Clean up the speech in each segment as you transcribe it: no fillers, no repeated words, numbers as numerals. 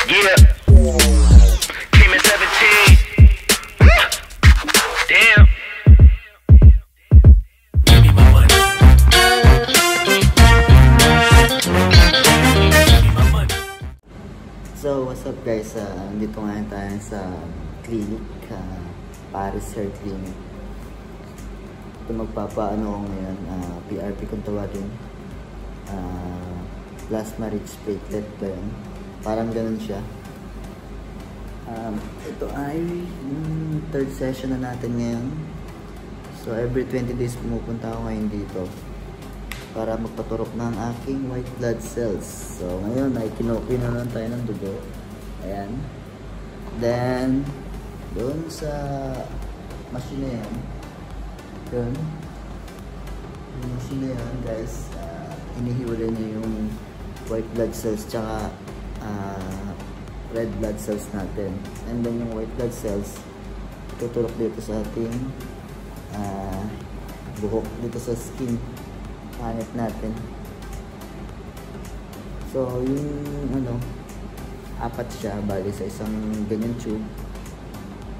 Yeah. Came in 17. Damn. Give me my money. Give me my money. So, what's up guys? Dito ngayon tayo sa clinic, Paris Hair Clinic. Ito magpapaano ko ngayon, PRP kung tawagin. Plasma rich platelet ba yun? Parang ganun siya. Ito ay third session na natin ngayon. So, every 20 days pumupunta ako ngayon dito para magpaturok ng aking white blood cells. So, ngayon ay kinokina na lang tayo ng dugo. Ayan. Then, doon sa machine na yan, doon, yung machine na yan, guys, inihiwalay niya yung white blood cells tsaka red blood cells natin. And then, yung white blood cells, tuturok dito sa ating buhok, dito sa skin hanit natin. So, yung apat siya, bali sa isang ganyan tube.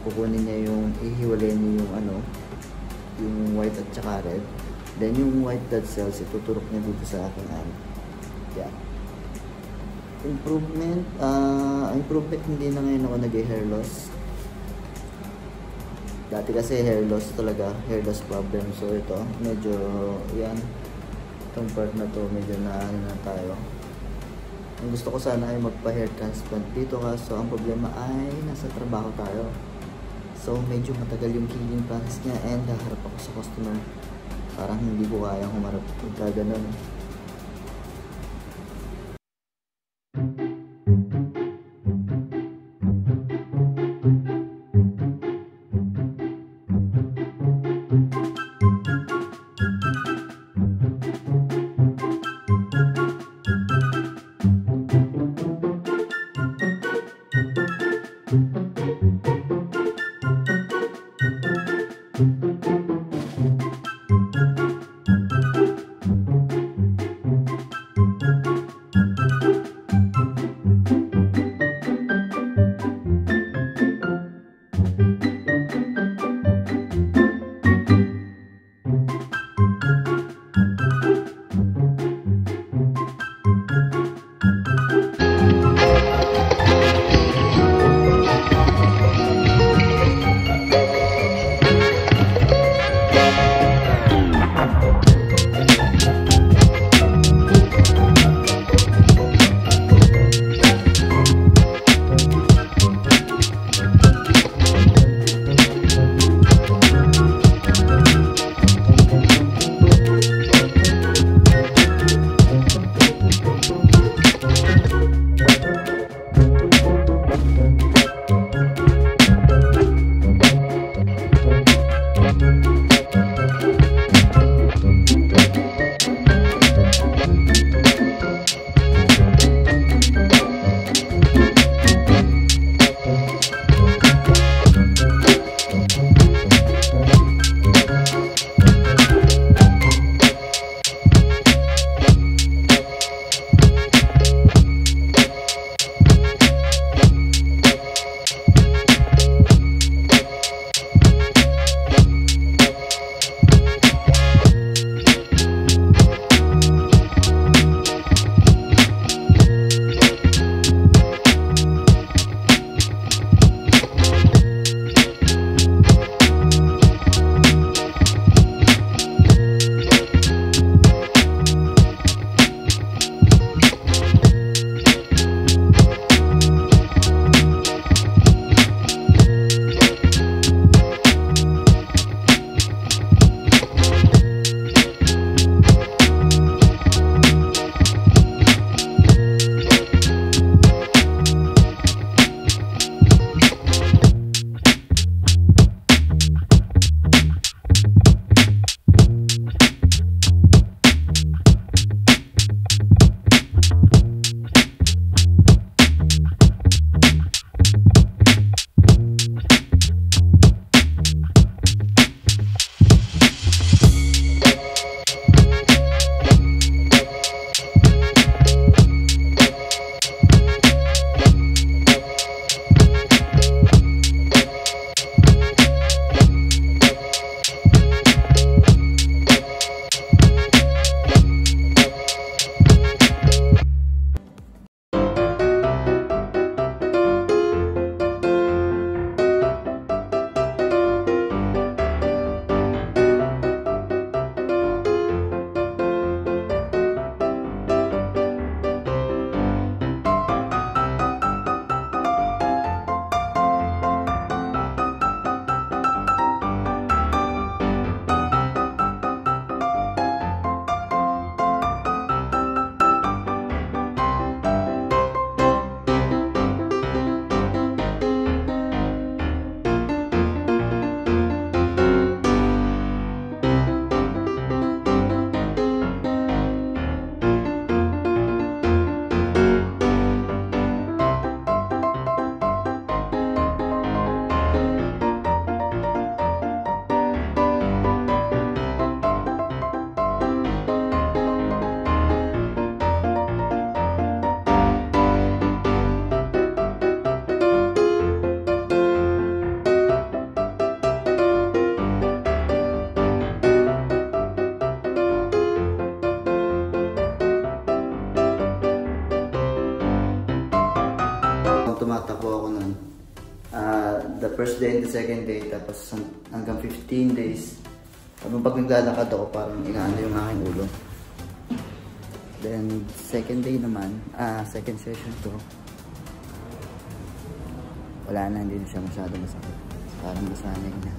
Kukunin niya yung, ihiwalay niya yung yung white at saka red. Then yung white blood cells, ituturok niya dito sa aking yeah. Improvement hindi na ngayon ako nag-hair loss. Dati kasi hair loss talaga, hair loss problem. So ito, medyo yan, itong part na to, medyo na tayo. Ang gusto ko sana ay magpa-hair transplant dito, kaso ang problema ay nasa trabaho tayo. So medyo matagal yung healing process niya and haharap ako sa customer. Parang hindi ko kayang humarap pagka ganun. tumatakbo ako nun. The first day and the second day, tapos hanggang 15 days. Habang pag naglalakad ako, parang inaano yung aking ulo. Then, second day naman, second session to. Wala na, hindi na siya masyado masakit. Parang masanay na.